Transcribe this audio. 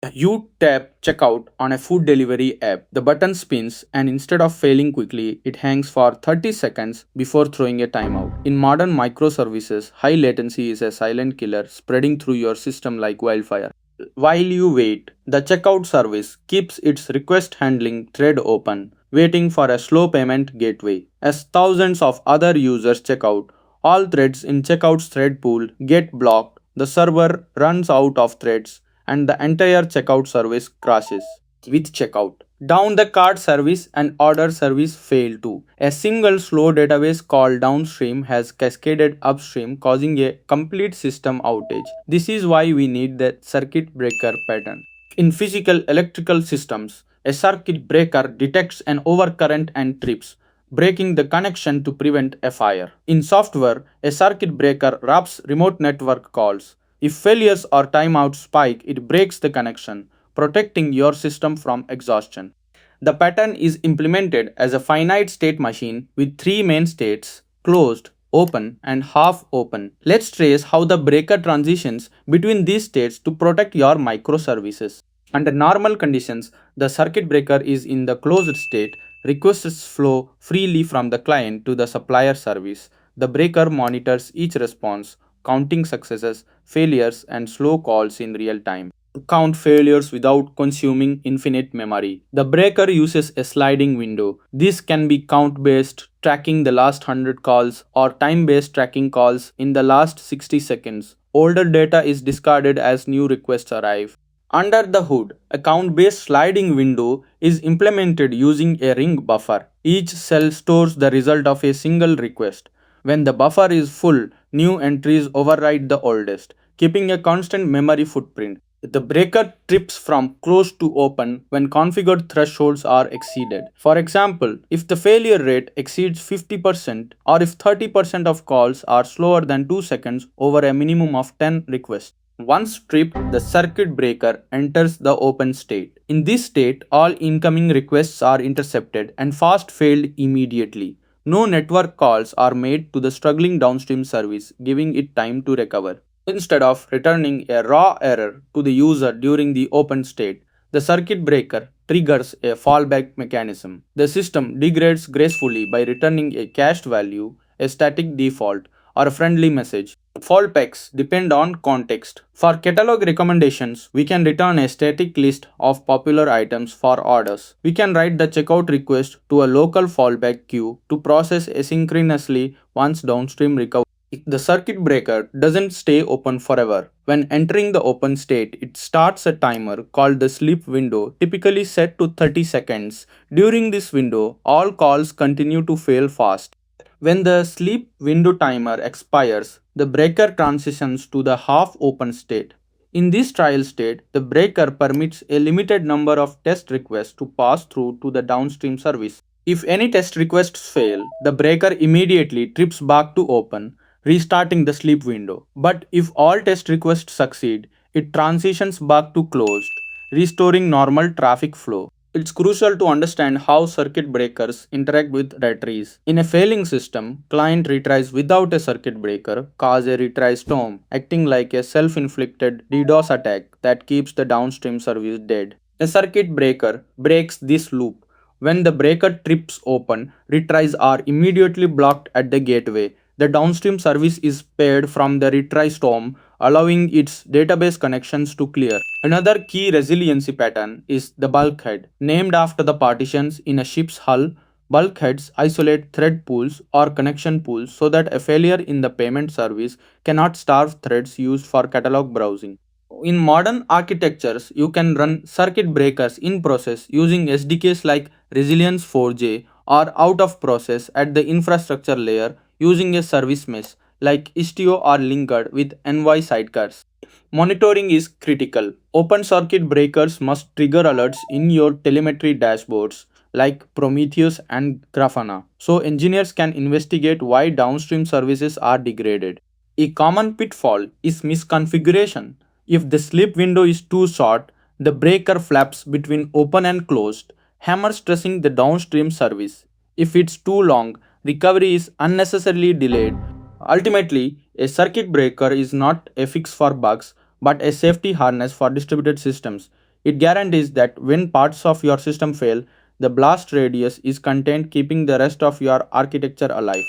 You tap checkout on a food delivery app. The button spins, and instead of failing quickly, it hangs for 30 seconds before throwing a timeout. In modern microservices, high latency is a silent killer spreading through your system like wildfire. While you wait, the checkout service keeps its request handling thread open, waiting for a slow payment gateway. As thousands of other users check out, all threads in checkout's thread pool get blocked, the server runs out of threads, and the entire checkout service crashes with checkout. Down the cart service and order service fail too. A single slow database called downstream has cascaded upstream, causing a complete system outage. This is why we need the circuit breaker pattern. In physical electrical systems, a circuit breaker detects an overcurrent and trips, breaking the connection to prevent a fire. In software, a circuit breaker wraps remote network calls. If failures or timeouts spike, it breaks the connection, protecting your system from exhaustion. The pattern is implemented as a finite state machine with three main states: closed, open, and half open. Let's trace how the breaker transitions between these states to protect your microservices. Under normal conditions, the circuit breaker is in the closed state. Requests flow freely from the client to the supplier service. The breaker monitors each response, counting successes, failures, and slow calls in real time. Count failures without consuming infinite memory. The breaker uses a sliding window. This can be count based, tracking the last 100 calls, or time based, tracking calls in the last 60 seconds. Older data is discarded as new requests arrive. Under the hood, a count based sliding window is implemented using a ring buffer. Each cell stores the result of a single request. When the buffer is full, new entries override the oldest, keeping a constant memory footprint. The breaker trips from close to open when configured thresholds are exceeded. For example, if the failure rate exceeds 50% or if 30% of calls are slower than 2 seconds over a minimum of 10 requests. Once tripped, the circuit breaker enters the open state. In this state, all incoming requests are intercepted and fast failed immediately. No network calls are made to the struggling downstream service, giving it time to recover. Instead of returning a raw error to the user during the open state, the circuit breaker triggers a fallback mechanism. The system degrades gracefully by returning a cached value, a static default, or a friendly message. Fallbacks depend on context. For catalog recommendations, we can return a static list of popular items for orders. We can write the checkout request to a local fallback queue to process asynchronously once downstream recovers. The circuit breaker doesn't stay open forever. When entering the open state, it starts a timer called the sleep window, typically set to 30 seconds. During this window, all calls continue to fail fast. When the sleep window timer expires, the breaker transitions to the half open state. In this trial state, the breaker permits a limited number of test requests to pass through to the downstream service. If any test requests fail, the breaker immediately trips back to open, restarting the sleep window. But if all test requests succeed, it transitions back to closed, restoring normal traffic flow. It's crucial to understand how circuit breakers interact with retries. In a failing system, client retries without a circuit breaker cause a retry storm, acting like a self-inflicted DDoS attack that keeps the downstream service dead. A circuit breaker breaks this loop. When the breaker trips open, retries are immediately blocked at the gateway. The downstream service is paired from the retry storm, allowing its database connections to clear. Another key resiliency pattern is the bulkhead. Named after the partitions in a ship's hull, bulkheads isolate thread pools or connection pools so that a failure in the payment service cannot starve threads used for catalog browsing. In modern architectures, you can run circuit breakers in process using SDKs like Resilience 4J or out of process at the infrastructure layer using a service mesh like Istio or linked with Envoy sidecars. Monitoring is critical. Open circuit breakers must trigger alerts in your telemetry dashboards like Prometheus and Grafana so engineers can investigate why downstream services are degraded. A common pitfall is misconfiguration. If the sleep window is too short, the breaker flaps between open and closed, hammer stressing the downstream service. If it's too long, recovery is unnecessarily delayed. Ultimately, a circuit breaker is not a fix for bugs, but a safety harness for distributed systems. It guarantees that when parts of your system fail, the blast radius is contained, keeping the rest of your architecture alive.